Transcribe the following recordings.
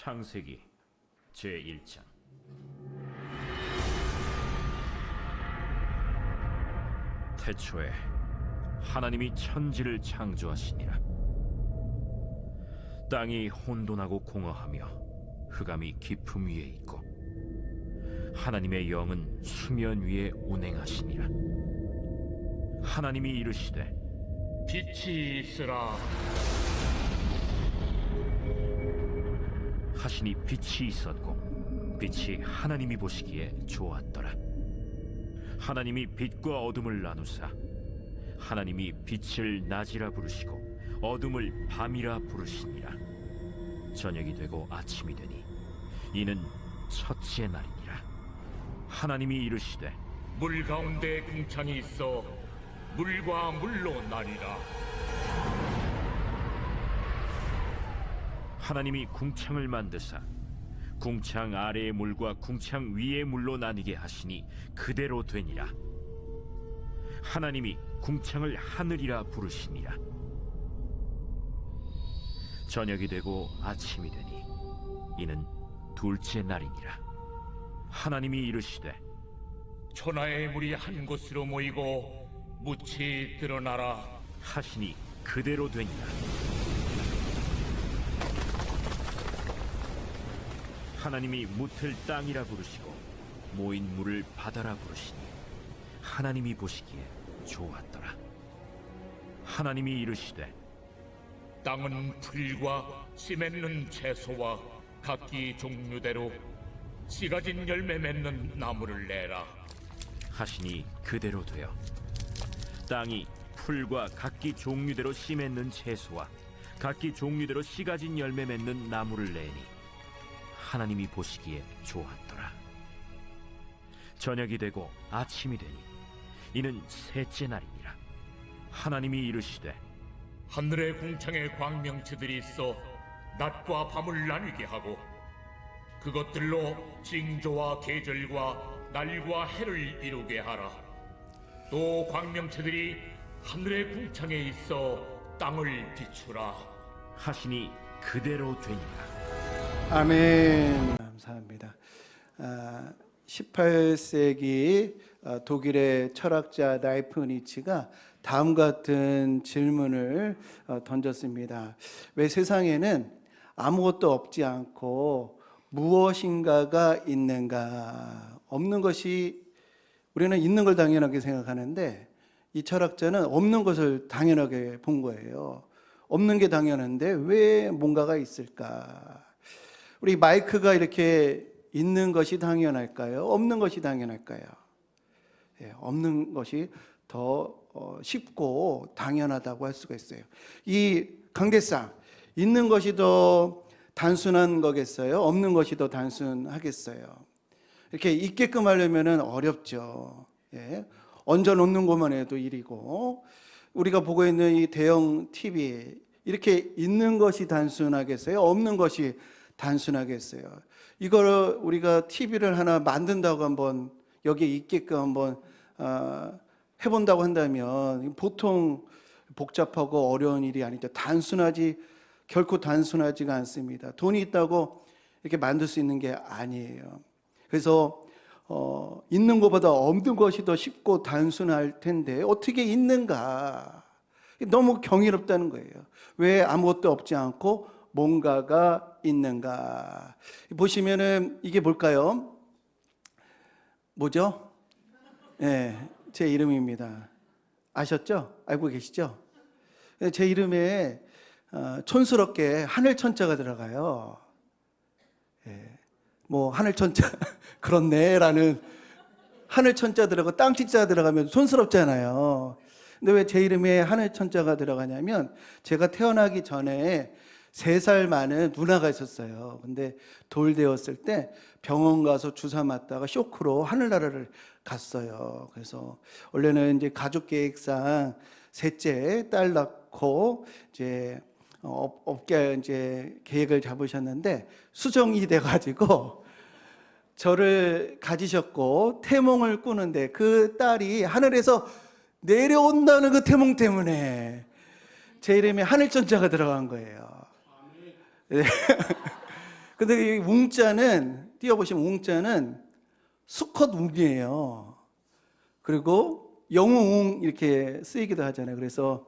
창세기 제1장. 태초에 하나님이 천지를 창조하시니라. 땅이 혼돈하고 공허하며 흑암이 깊음 위에 있고 하나님의 영은 수면 위에 운행하시니라. 하나님이 이르시되 빛이 있으라. 하시니 빛이 있었고 빛이 하나님이 보시기에 좋았더라. 하나님이 빛과 어둠을 나누사 하나님이 빛을 낮이라 부르시고 어둠을 밤이라 부르시니라. 저녁이 되고 아침이 되니 이는 첫째 날이니라. 하나님이 이르시되 물 가운데 궁창이 있어 물과 물로 나뉘라. 하나님이 궁창을 만드사 궁창 아래의 물과 궁창 위의 물로 나뉘게 하시니 그대로 되니라. 하나님이 궁창을 하늘이라 부르시니라. 저녁이 되고 아침이 되니 이는 둘째 날이니라. 하나님이 이르시되 천하의 물이 한 곳으로 모이고 묻히 드러나라. 하시니 그대로 되니라. 하나님이 묻을 땅이라 부르시고 모인 물을 바다라 부르시니 하나님이 보시기에 좋았더라. 하나님이 이르시되 땅은 풀과 씨 맺는 채소와 각기 종류대로 씨 가진 열매 맺는 나무를 내라. 하시니 그대로 되어 땅이 풀과 각기 종류대로 씨 맺는 채소와 각기 종류대로 씨 가진 열매 맺는 나무를 내니 하나님이 보시기에 좋았더라. 저녁이 되고 아침이 되니 이는 셋째 날이니라. 하나님이 이르시되 하늘의 궁창에 광명체들이 있어 낮과 밤을 나뉘게 하고 그것들로 징조와 계절과 날과 해를 이루게 하라. 또 광명체들이 하늘의 궁창에 있어 땅을 비추라. 하시니 그대로 되니라. 아멘. 감사합니다. 18세기 독일의 철학자 라이프니츠가 다음과 같은 질문을 던졌습니다. 왜 세상에는 아무것도 없지 않고 무엇인가가 있는가? 없는 것이, 우리는 있는 걸 당연하게 생각하는데 이 철학자는 없는 것을 당연하게 본 거예요. 없는 게 당연한데 왜 뭔가가 있을까? 우리 마이크가 이렇게 있는 것이 당연할까요? 없는 것이 당연할까요? 없는 것이 더 쉽고 당연하다고 할 수가 있어요. 이 강대상, 있는 것이 더 단순한 거겠어요? 없는 것이 더 단순하겠어요? 이렇게 있게끔 하려면 어렵죠. 얹어 놓는 것만 해도 일이고, 우리가 보고 있는 이 대형 TV, 이렇게 있는 것이 단순하겠어요? 없는 것이 단순하겠어요? 이걸 우리가 TV를 하나 만든다고 한번 여기에 있게끔 한번 해본다고 한다면 보통 복잡하고 어려운 일이 아니죠. 결코 단순하지가 않습니다. 돈이 있다고 이렇게 만들 수 있는 게 아니에요. 그래서 있는 것보다 없는 것이 더 쉽고 단순할 텐데 어떻게 있는가? 너무 경이롭다는 거예요. 왜 아무것도 없지 않고 뭔가가 있는가? 보시면은 이게 뭘까요? 뭐죠? 제 이름입니다. 아셨죠? 알고 계시죠? 제 이름에 촌스럽게 하늘천자가 들어가요. 뭐 하늘천자 그렇네라는, 하늘천자 들어가고 땅천자 들어가면 촌스럽잖아요. 근데 왜 제 이름에 하늘천자가 들어가냐면 제가 태어나기 전에 3살 많은 누나가 있었어요. 근데 돌 되었을 때 병원 가서 주사 맞다가 쇼크로 하늘나라를 갔어요. 그래서 원래는 이제 가족 계획상 셋째 딸 낳고 이제 업계 이제 계획을 잡으셨는데 수정이 돼가지고 저를 가지셨고 태몽을 꾸는데 그 딸이 하늘에서 내려온다는 그 태몽 때문에 제 이름에 하늘천자가 들어간 거예요. 네. 근데 이 웅자는, 띄워보시면 웅자는 수컷 웅이에요. 그리고 영웅 이렇게 쓰이기도 하잖아요. 그래서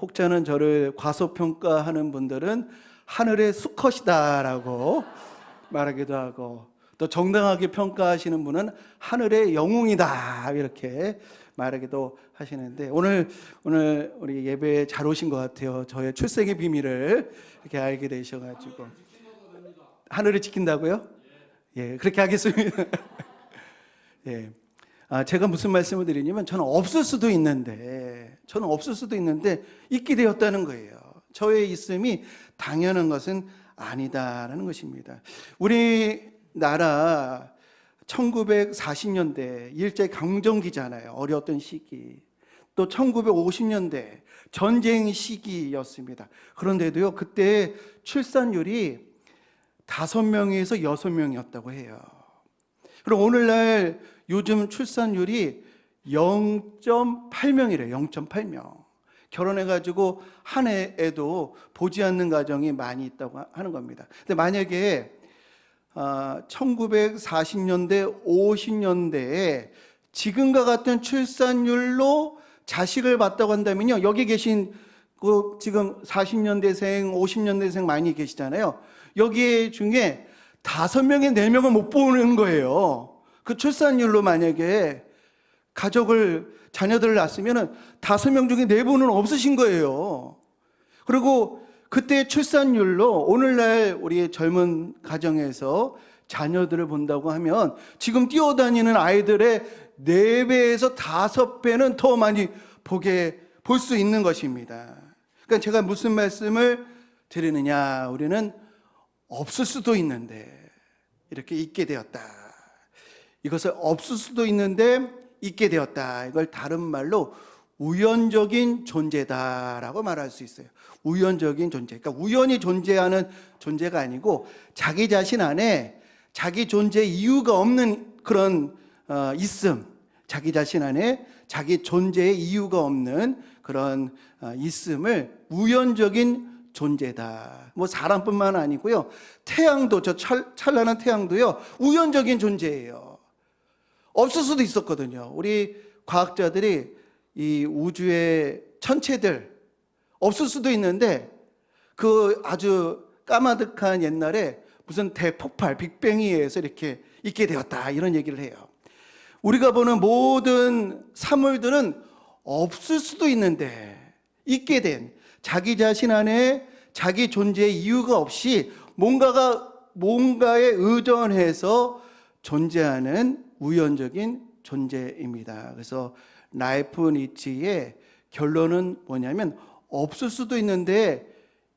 혹자는 저를 과소평가하는 분들은 하늘의 수컷이다라고 말하기도 하고, 또 정당하게 평가하시는 분은 하늘의 영웅이다 이렇게 말하기도 하시는데, 오늘 우리 예배에 잘 오신 것 같아요. 저의 출생의 비밀을 이렇게 알게 되셔가지고. 하늘을 지킨다고요? 예, 그렇게 하겠습니다. 예. 제가 무슨 말씀을 드리냐면, 저는 없을 수도 있는데 있게 되었다는 거예요. 저의 있음이 당연한 것은 아니다라는 것입니다. 우리나라 1940년대 일제 강점기잖아요. 어려웠던 시기. 또 1950년대 전쟁 시기였습니다. 그런데도요, 그때 출산율이 5명에서 6명이었다고 해요. 그럼 오늘날 요즘 출산율이 0.8명이래요. 0.8명. 결혼해가지고 한 해에도 보지 않는 가정이 많이 있다고 하는 겁니다. 근데 만약에 1940년대, 50년대에 지금과 같은 출산율로 자식을 봤다고 한다면요, 여기 계신 그 지금 40년대생, 50년대생 많이 계시잖아요. 여기 중에 5명에 4명은 못 보는 거예요. 그 출산율로 만약에 자녀들을 낳았으면 5명 중에 4분은 없으신 거예요. 그리고 그때 출산율로 오늘날 우리 젊은 가정에서 자녀들을 본다고 하면 지금 뛰어다니는 아이들의 4배에서 5배는 더 많이 볼 수 있는 것입니다. 그러니까 제가 무슨 말씀을 드리느냐, 우리는 없을 수도 있는데 이렇게 있게 되었다. 이것을 없을 수도 있는데 있게 되었다. 이걸 다른 말로 우연적인 존재다라고 말할 수 있어요. 우연적인 존재. 그러니까 우연히 존재하는 존재가 아니고 자기 자신 안에 자기 존재 이유가 없는 그런 있음. 자기 자신 안에 자기 존재의 이유가 없는 그런 있음을 우연적인 존재다. 뭐 사람뿐만 아니고요. 태양도, 저 찬란한 태양도요, 우연적인 존재예요. 없을 수도 있었거든요. 우리 과학자들이 이 우주의 천체들 없을 수도 있는데, 그 아주 까마득한 옛날에 무슨 대폭발, 빅뱅에 의해서 이렇게 있게 되었다, 이런 얘기를 해요. 우리가 보는 모든 사물들은 없을 수도 있는데 있게 된, 자기 자신 안에 자기 존재의 이유가 없이 뭔가에 의존해서 존재하는 우연적인 존재입니다. 그래서 라이프 니츠의 결론은 뭐냐면, 없을 수도 있는데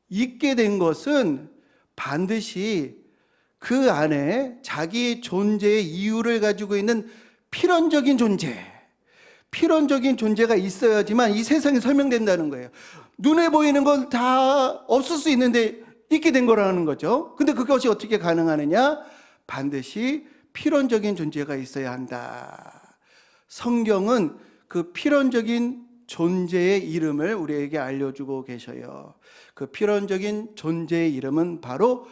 있게 된 것은 반드시 그 안에 자기 존재의 이유를 가지고 있는 필연적인 존재가 있어야지만 이 세상이 설명된다는 거예요. 눈에 보이는 건 다 없을 수 있는데 있게 된 거라는 거죠. 근데 그것이 어떻게 가능하느냐? 반드시 필연적인 존재가 있어야 한다. 성경은 그 필연적인 존재의 이름을 우리에게 알려주고 계셔요. 그 필연적인 존재의 이름은 바로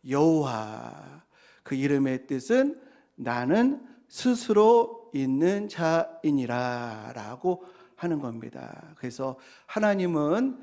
여호와. 그 이름의 뜻은 나는 스스로 있는 자이니라 라고 하는 겁니다. 그래서 하나님은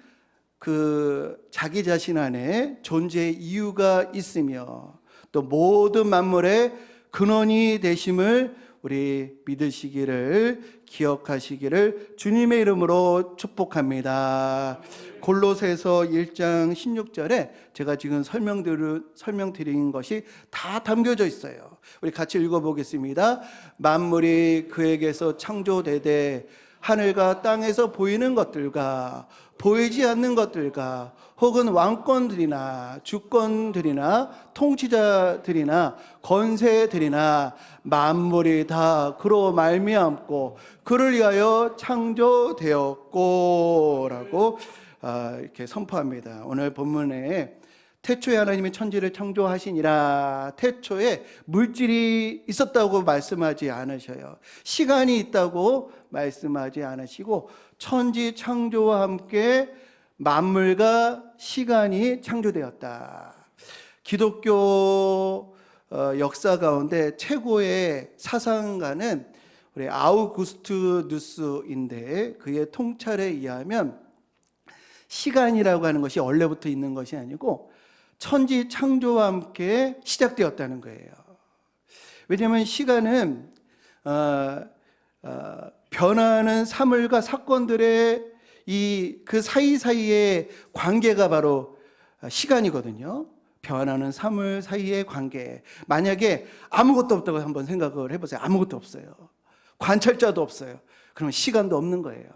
그 자기 자신 안에 존재의 이유가 있으며 또 모든 만물의 근원이 되심을 우리 믿으시기를, 기억하시기를 주님의 이름으로 축복합니다. 골로새서 1장 16절에 제가 지금 설명드린 것이 다 담겨져 있어요. 우리 같이 읽어보겠습니다. 만물이 그에게서 창조되되 하늘과 땅에서 보이는 것들과 보이지 않는 것들과 혹은 왕권들이나 주권들이나 통치자들이나 권세들이나 만물이 다 그로 말미암고 그를 위하여 창조되었고 라고 이렇게 선포합니다. 오늘 본문에 태초에 하나님이 천지를 창조하시니라, 태초에 물질이 있었다고 말씀하지 않으셔요. 시간이 있다고 말씀하지 않으시고 천지 창조와 함께 만물과 시간이 창조되었다. 기독교 역사 가운데 최고의 사상가는 우리 아우구스투누스인데 그의 통찰에 의하면 시간이라고 하는 것이 원래부터 있는 것이 아니고 천지 창조와 함께 시작되었다는 거예요. 왜냐하면 시간은 변화하는 사물과 사건들의 그 사이사이의 관계가 바로 시간이거든요. 변하는 사물 사이의 관계. 만약에 아무것도 없다고 한번 생각을 해보세요. 아무것도 없어요. 관찰자도 없어요. 그러면 시간도 없는 거예요.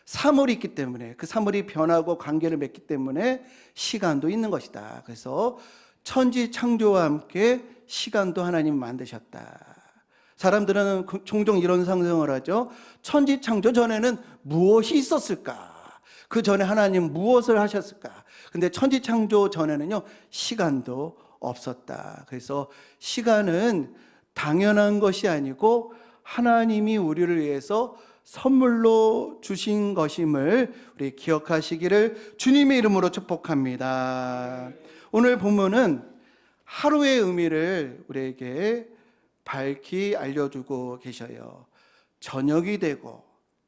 사물이 있기 때문에, 그 사물이 변하고 관계를 맺기 때문에 시간도 있는 것이다. 그래서 천지 창조와 함께 시간도 하나님이 만드셨다. 사람들은 종종 이런 상상을 하죠. 천지 창조 전에는 무엇이 있었을까? 그 전에 하나님 무엇을 하셨을까? 근데 천지 창조 전에는요, 시간도 없었다. 그래서 시간은 당연한 것이 아니고 하나님이 우리를 위해서 선물로 주신 것임을 우리 기억하시기를 주님의 이름으로 축복합니다. 오늘 본문은 하루의 의미를 우리에게 밝히 알려주고 계셔요. 저녁이 되고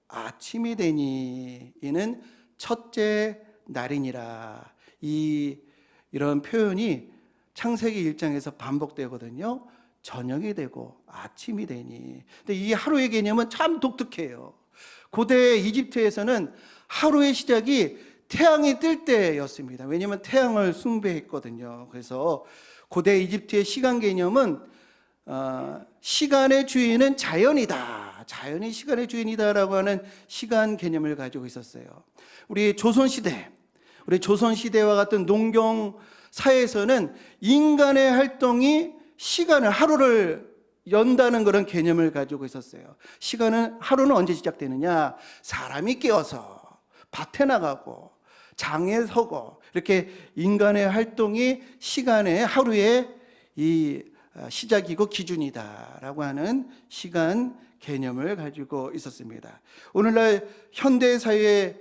아침이 되니 이는 첫째 날이니라. 이런 표현이 창세기 1장에서 반복되거든요. 저녁이 되고 아침이 되니. 근데 이 하루의 개념은 참 독특해요. 고대 이집트에서는 하루의 시작이 태양이 뜰 때였습니다. 왜냐하면 태양을 숭배했거든요. 그래서 고대 이집트의 시간 개념은 시간의 주인은 자연이다. 자연이 시간의 주인이다라고 하는 시간 개념을 가지고 있었어요. 우리 조선시대와 같은 농경 사회에서는 인간의 활동이 시간을, 하루를 연다는 그런 개념을 가지고 있었어요. 하루는 언제 시작되느냐? 사람이 깨어서 밭에 나가고 장에 서고 이렇게 인간의 활동이 시간의, 하루의 이 시작이고 기준이다라고 하는 시간 개념을 가지고 있었습니다. 오늘날 현대 사회의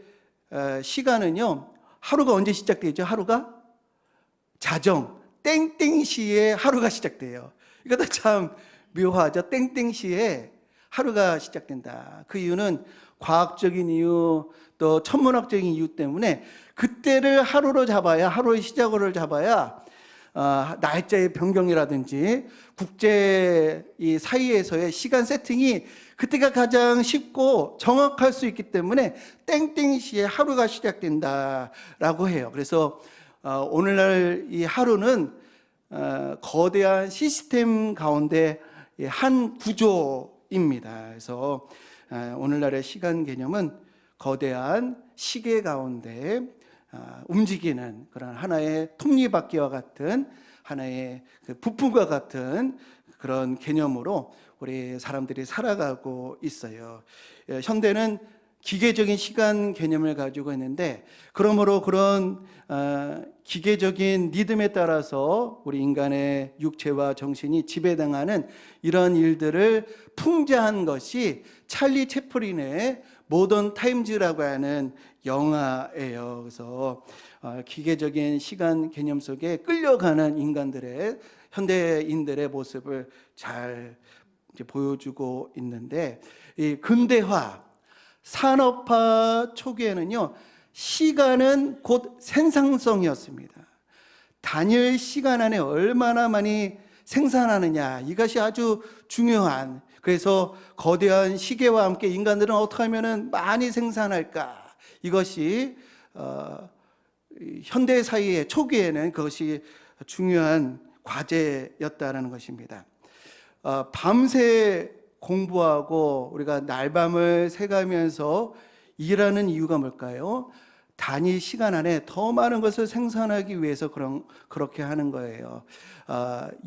시간은요, 하루가 언제 시작되죠? 하루가 자정 땡땡시에 하루가 시작돼요. 이것도 참 묘하죠. 땡땡시에 하루가 시작된다. 그 이유는 과학적인 이유, 또 천문학적인 이유 때문에 그때를 하루로 잡아야, 하루의 시작으로 잡아야 날짜의 변경이라든지 국제 이 사이에서의 시간 세팅이 그때가 가장 쉽고 정확할 수 있기 때문에 땡땡시에 하루가 시작된다라고 해요. 그래서 오늘날 이 하루는 거대한 시스템 가운데 한 구조입니다. 그래서 오늘날의 시간 개념은 거대한 시계 가운데 움직이는 그런 하나의 톱니바퀴와 같은 하나의 부품과 같은 그런 개념으로 우리 사람들이 살아가고 있어요. 현대는 기계적인 시간 개념을 가지고 있는데, 그러므로 그런 기계적인 리듬에 따라서 우리 인간의 육체와 정신이 지배당하는 이런 일들을 풍자한 것이 찰리 채플린의 모던 타임즈라고 하는 영화예요. 그래서 기계적인 시간 개념 속에 끌려가는 인간들의, 현대인들의 모습을 잘 이제 보여주고 있는데, 이 근대화 산업화 초기에는요, 시간은 곧 생산성이었습니다. 단일 시간 안에 얼마나 많이 생산하느냐, 이것이 아주 중요한, 그래서 거대한 시계와 함께 인간들은 어떻게 하면 많이 생산할까, 이것이 현대 사회의 초기에는 그것이 중요한 과제였다는 것입니다. 밤새 공부하고 우리가 날밤을 새가면서 일하는 이유가 뭘까요? 단위 시간 안에 더 많은 것을 생산하기 위해서 그렇게 하는 거예요.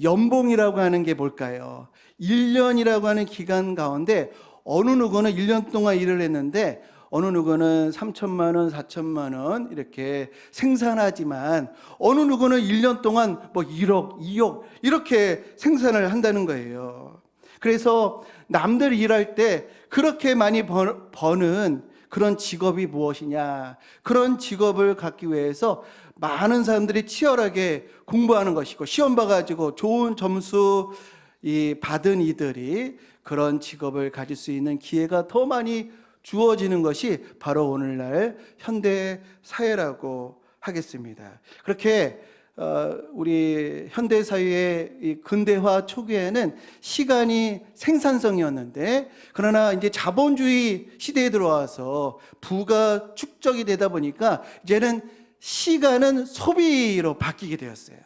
연봉이라고 하는 게 뭘까요? 1년이라고 하는 기간 가운데 어느 누구는 1년 동안 일을 했는데 어느 누구는 3천만 원, 4천만 원 이렇게 생산하지만 어느 누구는 1년 동안 뭐 1억, 2억 이렇게 생산을 한다는 거예요. 그래서 남들이 일할 때 그렇게 많이 버는 그런 직업이 무엇이냐, 그런 직업을 갖기 위해서 많은 사람들이 치열하게 공부하는 것이고 시험 봐가지고 좋은 점수 받은 이들이 그런 직업을 가질 수 있는 기회가 더 많이 주어지는 것이 바로 오늘날 현대 사회라고 하겠습니다. 그렇게 우리 현대 사회의 이 근대화 초기에는 시간이 생산성이었는데, 그러나 이제 자본주의 시대에 들어와서 부가 축적이 되다 보니까 이제는 시간은 소비로 바뀌게 되었어요.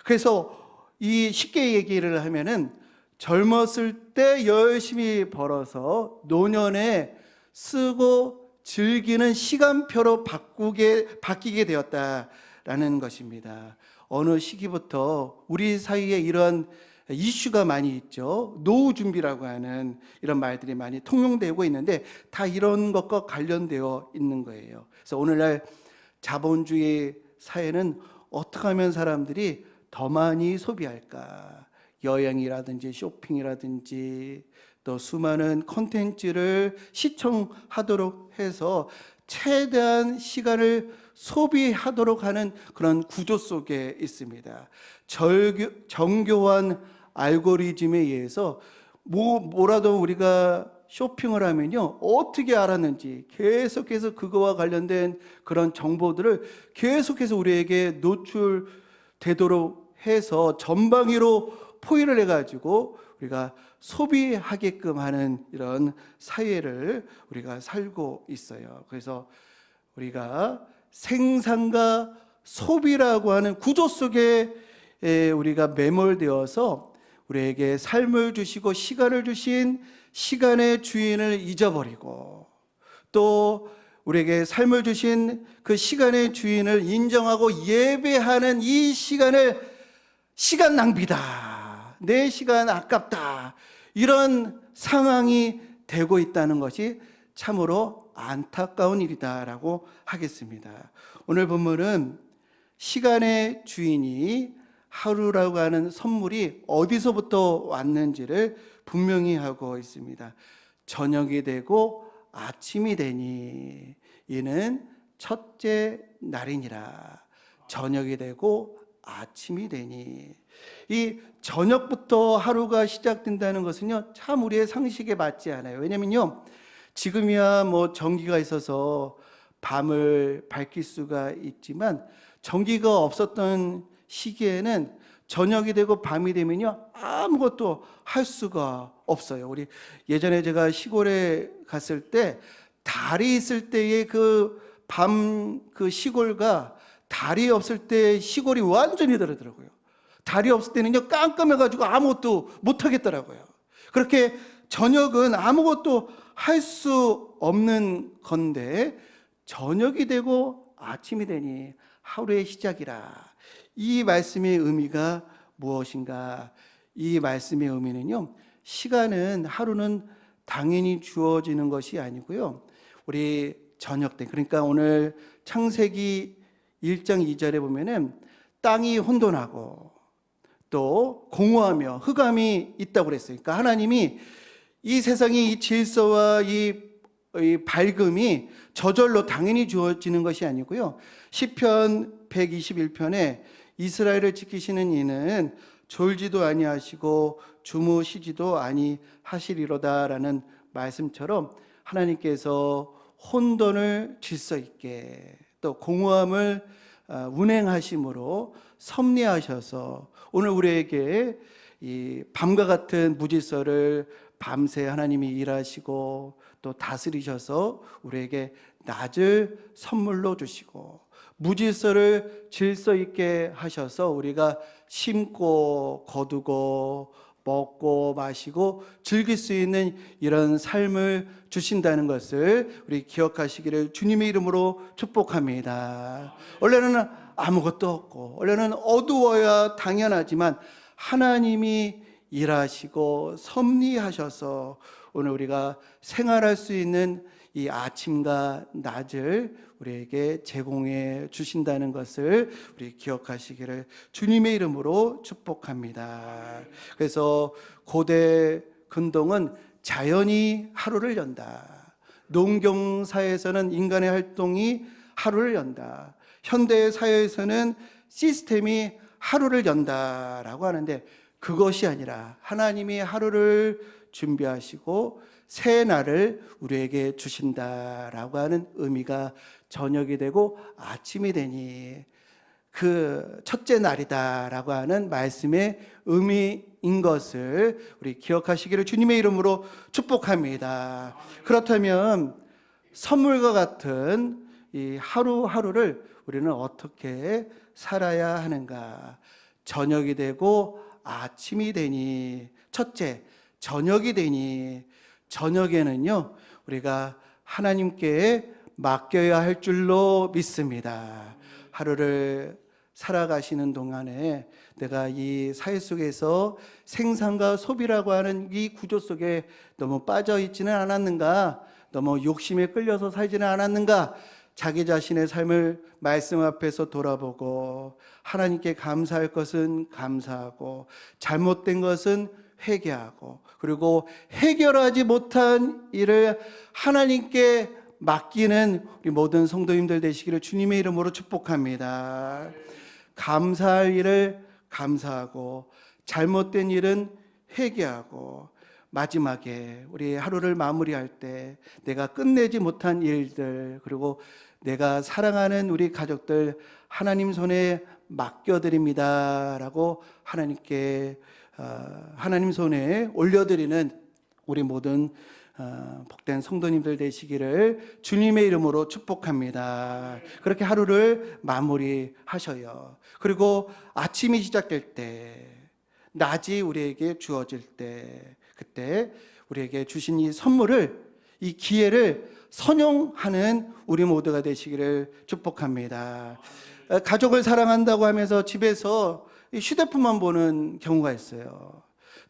그래서 이 쉽게 얘기를 하면은 젊었을 때 열심히 벌어서 노년에 쓰고 즐기는 시간표로 바뀌게 되었다라는 것입니다. 어느 시기부터 우리 사이에 이런 이슈가 많이 있죠. 노후 준비라고 하는 이런 말들이 많이 통용되고 있는데 다 이런 것과 관련되어 있는 거예요. 그래서 오늘날 자본주의 사회는 어떻게 하면 사람들이 더 많이 소비할까? 여행이라든지 쇼핑이라든지 또 수많은 콘텐츠를 시청하도록 해서 최대한 시간을 소비하도록 하는 그런 구조 속에 있습니다. 정교한 알고리즘에 의해서 뭐라도 우리가 쇼핑을 하면요, 어떻게 알았는지 계속해서 그거와 관련된 그런 정보들을 계속해서 우리에게 노출되도록 해서 전방위로 포위를 해가지고 우리가 소비하게끔 하는 이런 사회를 우리가 살고 있어요. 그래서 우리가 생산과 소비라고 하는 구조 속에 우리가 매몰되어서 우리에게 삶을 주시고 시간을 주신 시간의 주인을 잊어버리고, 또 우리에게 삶을 주신 그 시간의 주인을 인정하고 예배하는 이 시간을 시간 낭비다, 내 시간 아깝다, 이런 상황이 되고 있다는 것이 참으로 안타까운 일이다라고 하겠습니다. 오늘 본문은 시간의 주인이 하루라고 하는 선물이 어디서부터 왔는지를 분명히 하고 있습니다. 저녁이 되고 아침이 되니 이는 첫째 날이니라. 저녁이 되고 아침이 되니, 이 저녁부터 하루가 시작된다는 것은요, 참 우리의 상식에 맞지 않아요. 왜냐면요, 지금이야 뭐 전기가 있어서 밤을 밝힐 수가 있지만 전기가 없었던 시기에는 저녁이 되고 밤이 되면요, 아무것도 할 수가 없어요. 우리 예전에 제가 시골에 갔을 때 달이 있을 때의 그 밤 그 시골과 달이 없을 때 시골이 완전히 다르더라고요. 달이 없을 때는요, 깜깜해가지고 아무것도 못 하겠더라고요. 그렇게 저녁은 아무것도 할 수 없는 건데, 저녁이 되고 아침이 되니 하루의 시작이라. 이 말씀의 의미가 무엇인가? 이 말씀의 의미는요, 시간은, 하루는 당연히 주어지는 것이 아니고요, 우리 저녁 때, 그러니까 오늘 창세기 1장 2절에 보면은 땅이 혼돈하고 또 공허하며 흑암이 있다고 그랬어요. 그러니까 하나님이 이 세상의 이 질서와 이 밝음이 저절로 당연히 주어지는 것이 아니고요, 시편 121편에 이스라엘을 지키시는 이는 졸지도 아니하시고 주무시지도 아니하시리로다라는 말씀처럼 하나님께서 혼돈을 질서 있게, 또 공허함을 운행하심으로 섭리하셔서 오늘 우리에게 이 밤과 같은 무질서를 밤새 하나님이 일하시고 또 다스리셔서 우리에게 낮을 선물로 주시고, 무질서를 질서 있게 하셔서 우리가 심고 거두고 먹고 마시고 즐길 수 있는 이런 삶을 주신다는 것을 우리 기억하시기를 주님의 이름으로 축복합니다. 원래는 아무것도 없고 원래는 어두워야 당연하지만 하나님이 일하시고 섭리하셔서 오늘 우리가 생활할 수 있는 이 아침과 낮을 우리에게 제공해 주신다는 것을 우리 기억하시기를 주님의 이름으로 축복합니다. 그래서 고대 근동은 자연이 하루를 연다. 농경사에서는 인간의 활동이 하루를 연다. 현대 사회에서는 시스템이 하루를 연다라고 하는데 그것이 아니라 하나님이 하루를 준비하시고 새 날을 우리에게 주신다라고 하는 의미가 저녁이 되고 아침이 되니 그 첫째 날이다라고 하는 말씀의 의미인 것을 우리 기억하시기를 주님의 이름으로 축복합니다. 그렇다면 선물과 같은 이 하루하루를 우리는 어떻게 살아야 하는가? 저녁이 되고 아침이 되니, 첫째, 저녁이 되니, 저녁에는요, 우리가 하나님께 맡겨야 할 줄로 믿습니다. 하루를 살아가시는 동안에 내가 이 사회 속에서 생산과 소비라고 하는 이 구조 속에 너무 빠져 있지는 않았는가? 너무 욕심에 끌려서 살지는 않았는가? 자기 자신의 삶을 말씀 앞에서 돌아보고 하나님께 감사할 것은 감사하고 잘못된 것은 회개하고 그리고 해결하지 못한 일을 하나님께 맡기는 우리 모든 성도님들 되시기를 주님의 이름으로 축복합니다. 감사할 일을 감사하고 잘못된 일은 회개하고 마지막에 우리 하루를 마무리할 때 내가 끝내지 못한 일들 그리고 내가 사랑하는 우리 가족들 하나님 손에 맡겨드립니다 라고 하나님께 하나님 손에 올려드리는 우리 모든 복된 성도님들 되시기를 주님의 이름으로 축복합니다. 그렇게 하루를 마무리하셔요. 그리고 아침이 시작될 때 낮이 우리에게 주어질 때 그때 우리에게 주신 이 선물을 이 기회를 선용하는 우리 모두가 되시기를 축복합니다. 가족을 사랑한다고 하면서 집에서 휴대폰만 보는 경우가 있어요.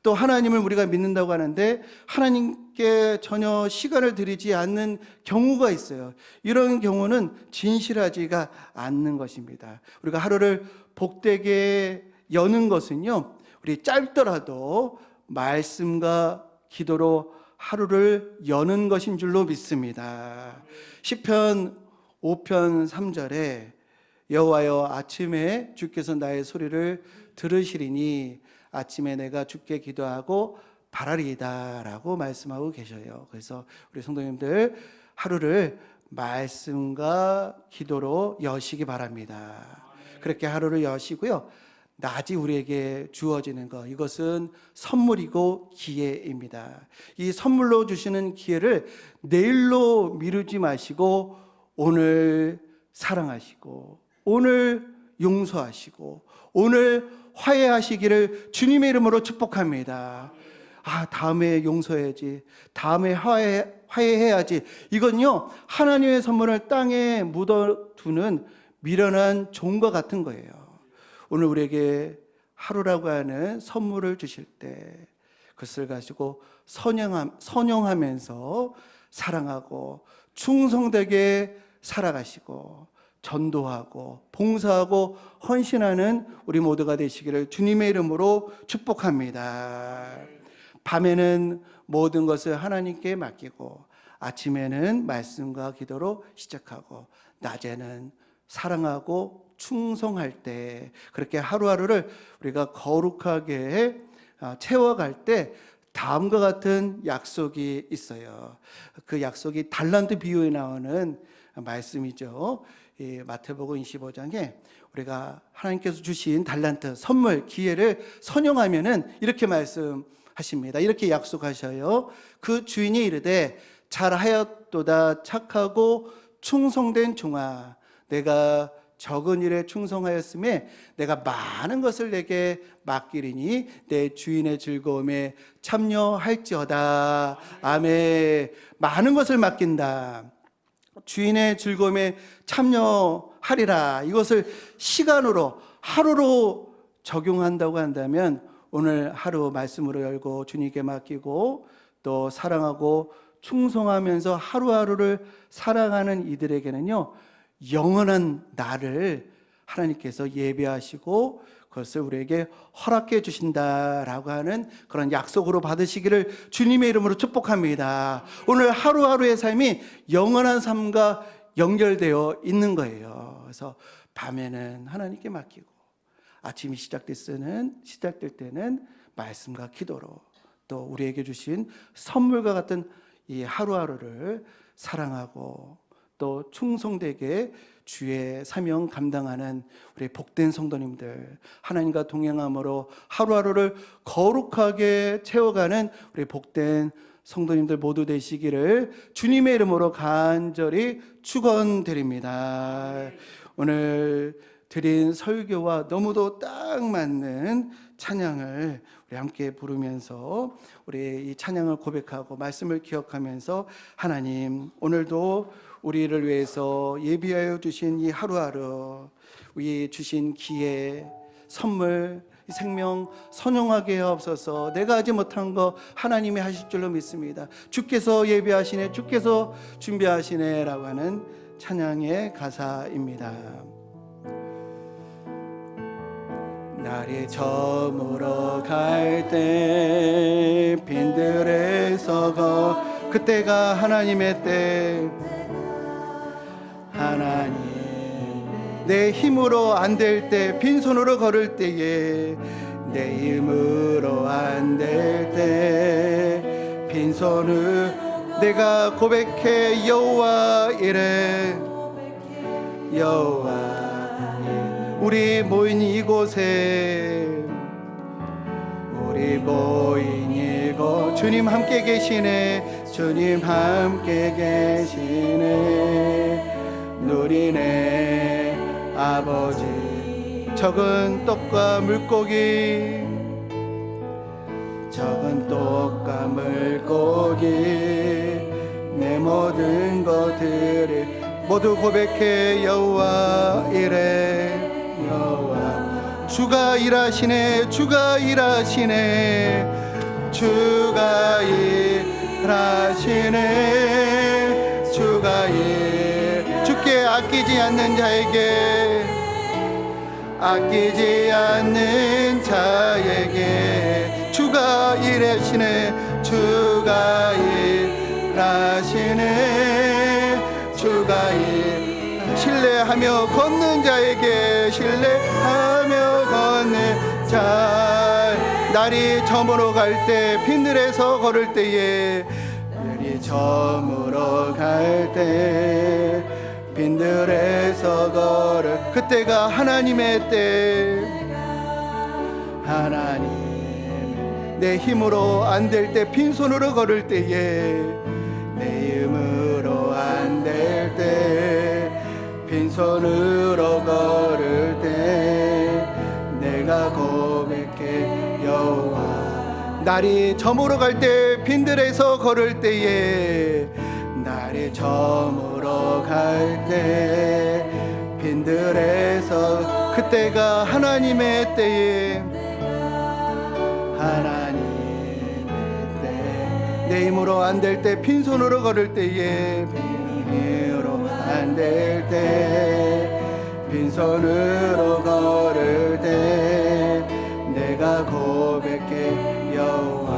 또 하나님을 우리가 믿는다고 하는데 하나님께 전혀 시간을 들이지 않는 경우가 있어요. 이런 경우는 진실하지가 않는 것입니다. 우리가 하루를 복되게 여는 것은요, 우리 짧더라도 말씀과 기도로 하루를 여는 것인 줄로 믿습니다. 시편 5편 3절에 여호와여 아침에 주께서 나의 소리를 들으시리니 아침에 내가 주께 기도하고 바라리이다 라고 말씀하고 계셔요. 그래서 우리 성도님들 하루를 말씀과 기도로 여시기 바랍니다. 그렇게 하루를 여시고요, 낮이 우리에게 주어지는 것, 이것은 선물이고 기회입니다. 이 선물로 주시는 기회를 내일로 미루지 마시고 오늘 사랑하시고 오늘 용서하시고 오늘 화해하시기를 주님의 이름으로 축복합니다. 다음에 용서해야지, 다음에 화해해야지. 이건요, 하나님의 선물을 땅에 묻어두는 미련한 종과 같은 거예요. 오늘 우리에게 하루라고 하는 선물을 주실 때 그것을 가지고 선용하면서 사랑하고 충성되게 살아가시고 전도하고 봉사하고 헌신하는 우리 모두가 되시기를 주님의 이름으로 축복합니다. 밤에는 모든 것을 하나님께 맡기고 아침에는 말씀과 기도로 시작하고 낮에는 사랑하고 충성할 때 그렇게 하루하루를 우리가 거룩하게 채워갈 때 다음과 같은 약속이 있어요. 그 약속이 달란트 비유에 나오는 말씀이죠. 이 마태복음 25장에 우리가 하나님께서 주신 달란트 선물 기회를 선용하면은 이렇게 말씀하십니다. 이렇게 약속하셔요. 그 주인이 이르되 잘하였도다 착하고 충성된 종아, 내가 적은 일에 충성하였음에 내가 많은 것을 내게 맡기리니 내 주인의 즐거움에 참여할지어다. 아멘. 많은 것을 맡긴다. 주인의 즐거움에 참여하리라. 이것을 시간으로 하루로 적용한다고 한다면 오늘 하루 말씀으로 열고 주님께 맡기고 또 사랑하고 충성하면서 하루하루를 살아가는 이들에게는요, 영원한 날을 하나님께서 예배하시고 그것을 우리에게 허락해 주신다라고 하는 그런 약속으로 받으시기를 주님의 이름으로 축복합니다. 오늘 하루하루의 삶이 영원한 삶과 연결되어 있는 거예요. 그래서 밤에는 하나님께 맡기고 아침이 시작될 때는 말씀과 기도로 또 우리에게 주신 선물과 같은 이 하루하루를 사랑하고 또 충성되게 주의 사명 감당하는 우리 복된 성도님들, 하나님과 동행함으로 하루하루를 거룩하게 채워가는 우리 복된 성도님들 모두 되시기를 주님의 이름으로 간절히 축원드립니다. 오늘 드린 설교와 너무도 딱 맞는 찬양을 우리 함께 부르면서 우리 이 찬양을 고백하고 말씀을 기억하면서 하나님, 오늘도 우리를 위해서 예비하여 주신 이 하루하루, 이 주신 기회, 선물, 이 생명 선용하게 하옵소서. 내가 하지 못한 거 하나님이 하실 줄로 믿습니다. 주께서 예비하시네, 주께서 준비하시네 라고 하는 찬양의 가사입니다. 날이 저물어 갈 때 빈들에 서거 그때가 하나님의 때, 하나님 내 힘으로 안 될 때, 빈손으로 걸을 때에 내 힘으로 안 될 때 빈손을 내가 고백해 여호와 이래. 여호와 우리 모인 이곳에, 우리 모인 이곳 주님 함께 계시네, 주님 함께 계시네. 누리네 아버지 적은 떡과 물고기, 적은 떡과 물고기 내 모든 것들을 모두 고백해 여호와 이래. 여호와 주가 일하시네, 주가 일하시네, 주가 일하시네, 주가 주께 아끼지 않는 자에게, 아끼지 않는 자에게 주가 일하시네, 주가 일하시네, 주가 신뢰하며 걷는 자에게, 신뢰하며 걷는 자. 날이 저물어 갈 때, 빈들에서 걸을 때에, 날이 저물어 갈 때 빈들에서 걸을 그때가 하나님의 때, 하나님 내 힘으로 안 될 때, 빈손으로 걸을 때에, 내 힘으로 안 될 때 빈손으로 걸을 때 내가 고백해 여호와. 날이 저물어 갈 때, 빈들에서 걸을 때에, 날이 저물어 갈 때 빈들에서 그때가 하나님의 때에, 하나님의 때. 내 힘으로 안 될 때, 빈손으로 걸을 때에, 힘으로 안 될 때 빈손으로 걸을 때 내가 고백해 여호와.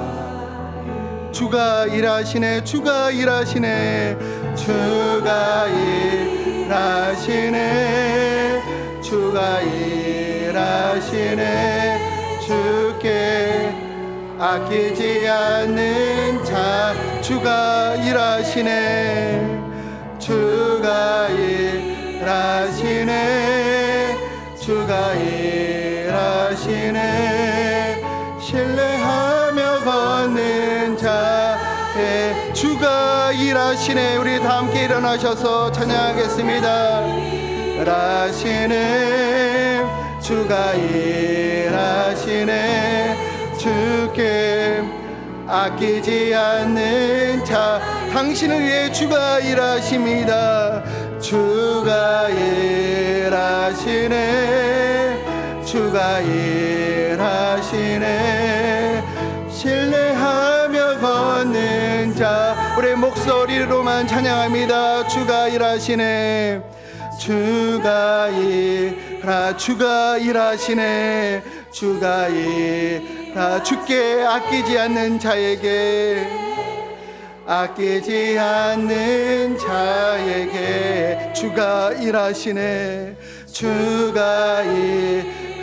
주가 일하시네, 주가 일하시네, 주가 일하시네, 주가 일하시네, 주께 아끼지 않는 자. 주가 일하시네, 주가 일하시네, 주가 일하시네, 신뢰하며 걷는 자에 주가 일하시네. 우리 다 함께 일어나셔서 찬양하겠습니다. 일하시네, 주가 일하시네, 주께 아끼지 않는 자. 당신을 위해 주가 일하십니다. 주가 일하시네, 주가 일하시네, 신뢰하며 걷는 자. 우리 목소리로만 찬양합니다. 주가 일하시네, 주가 주가 일하시네, 주가 주께 아끼지 않는 자에게, 아끼지 않는 자에게 주가 일하시네, 주가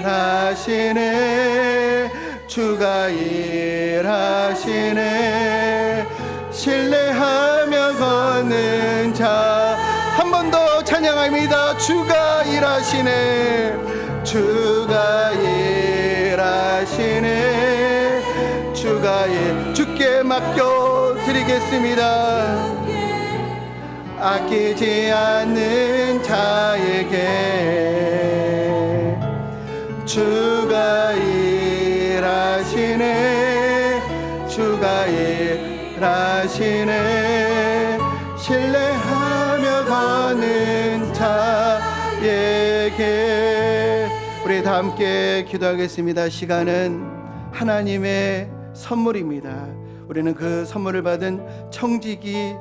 일하시네 주가 일하시네 신뢰하며 걷는 자 한 번 더 찬양합니다. 주가 일하시네 주가 일하시네 주가 주께 맡겨 드리겠습니다. 아끼지 않는 자에게 주가 일하시네 주가 일하시네 신뢰하며 걷는 자에게 우리 다 함께 기도하겠습니다. 시간은 하나님의 선물입니다. 우리는 그 선물을 받은 청지기이에요.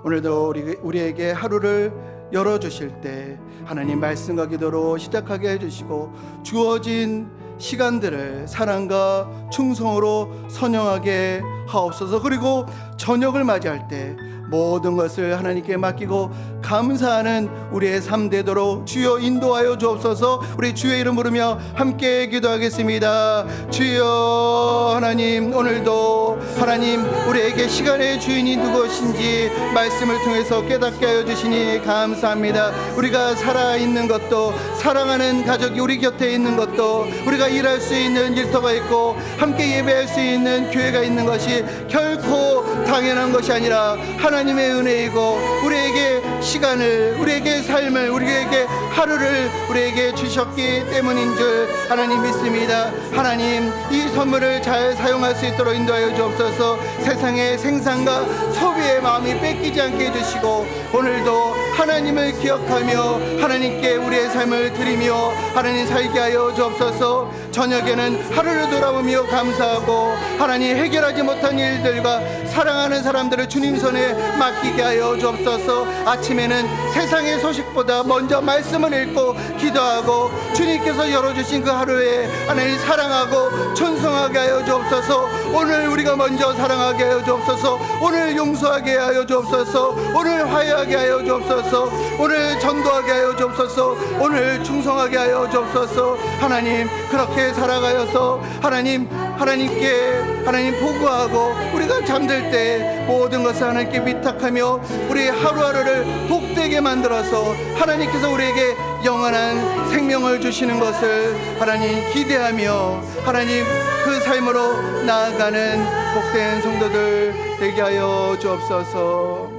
오늘도 우리에게 하루를 열어주실 때 하나님 말씀과 기도로 시작하게 해주시고 주어진 시간들을 사랑과 충성으로 선영하게 하옵소서. 그리고 저녁을 맞이할 때 모든 것을 하나님께 맡기고 감사하는 우리의 삶 되도록 주여 인도하여 주옵소서. 우리 주의 이름 부르며 함께 기도하겠습니다. 주여 하나님 오늘도 하나님 우리에게 시간의 주인이 누구신지 말씀을 통해서 깨닫게 하여 주시니 감사합니다. 우리가 살아있는 것도 사랑하는 가족이 우리 곁에 있는 것도 우리가 일할 수 있는 일터가 있고 함께 예배할 수 있는 교회가 있는 것이 결코 당연한 것이 아니라 하나님의 은혜이고 우리에게 시간을 우리에게 삶을 우리에게 하루를 우리에게 주셨기 때문인 줄 하나님 믿습니다. 하나님 이 선물을 잘 사용할 수 있도록 인도하여 주옵소서. 세상의 생산과 소비의 마음이 뺏기지 않게 해주시고 오늘도 하나님을 기억하며 하나님께 우리의 삶을 드리며 하나님 살게 하여 주옵소서. 저녁에는 하루를 돌아보며 감사하고 하나님 해결하지 못한 일들과 사랑하는 사람들을 주님 손에 맡기게 하여 주옵소서. 아침에는 세상의 소식보다 먼저 말씀을 읽고 기도하고 주님께서 열어주신 그 하루에 하나님 사랑하고 찬송하게 하여 주옵소서. 오늘 우리가 먼저 사랑하게 하여 주옵소서. 오늘 용서하게 하여 주옵소서. 오늘 화해하게 하여 주옵소서. 오늘 전도하게 하여 주옵소서. 오늘 충성하게 하여 주옵소서. 하나님 그렇게 살아가여서 하나님께 하나님 보고하고 우리가 잠들 때 모든 것을 하나님께 위탁하며 우리 하루하루를 복되게 만들어서 하나님께서 우리에게 영원한 생명을 주시는 것을 하나님 기대하며 하나님 그 삶으로 나아가는 복된 성도들 되게 하여 주옵소서.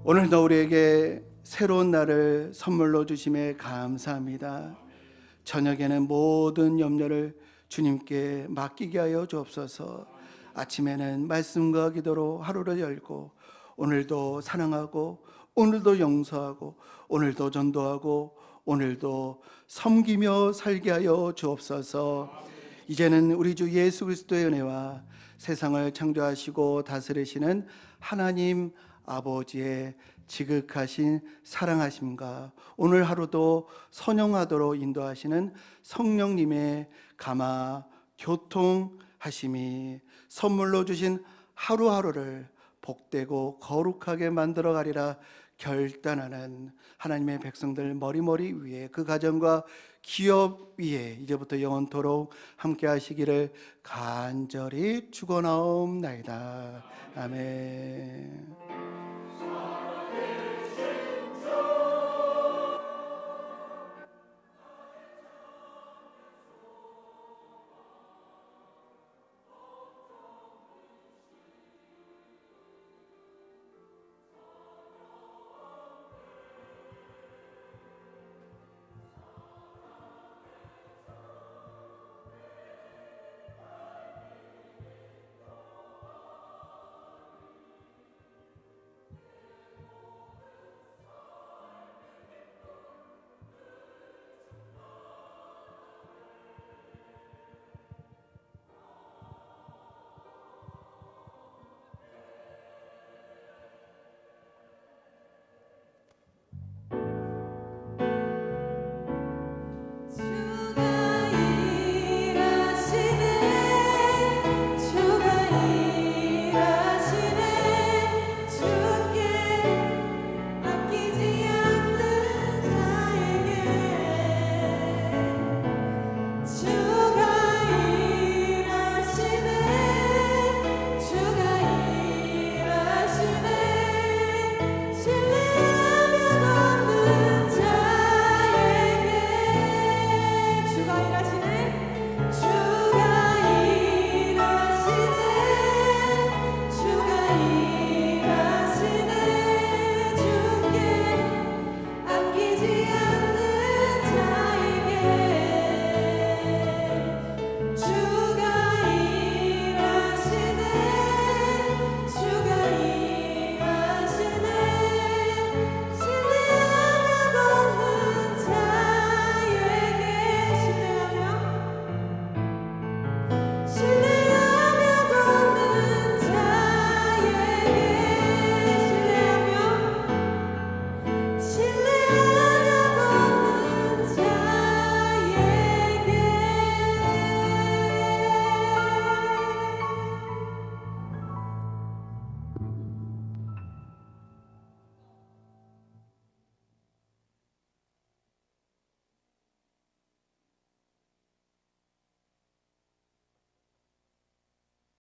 오늘도 우리에게 새로운 날을 선물로 주심에 감사합니다. 저녁에는 모든 염려를 주님께 맡기게 하여 주옵소서. 아침에는 말씀과 기도로 하루를 열고 오늘도 사랑하고 오늘도 용서하고 오늘도 전도하고 오늘도 섬기며 살게 하여 주옵소서. 이제는 우리 주 예수 그리스도의 은혜와 세상을 창조하시고 다스리시는 하나님 아버지의 지극하신 사랑하심과 오늘 하루도 선영하도록 인도하시는 성령님의 감화 교통하심이 선물로 주신 하루하루를 복되고 거룩하게 만들어 가리라 결단하는 하나님의 백성들 머리머리 위에 그 가정과 기업 위에 이제부터 영원토록 함께 하시기를 간절히 축원하옵나이다. 아멘.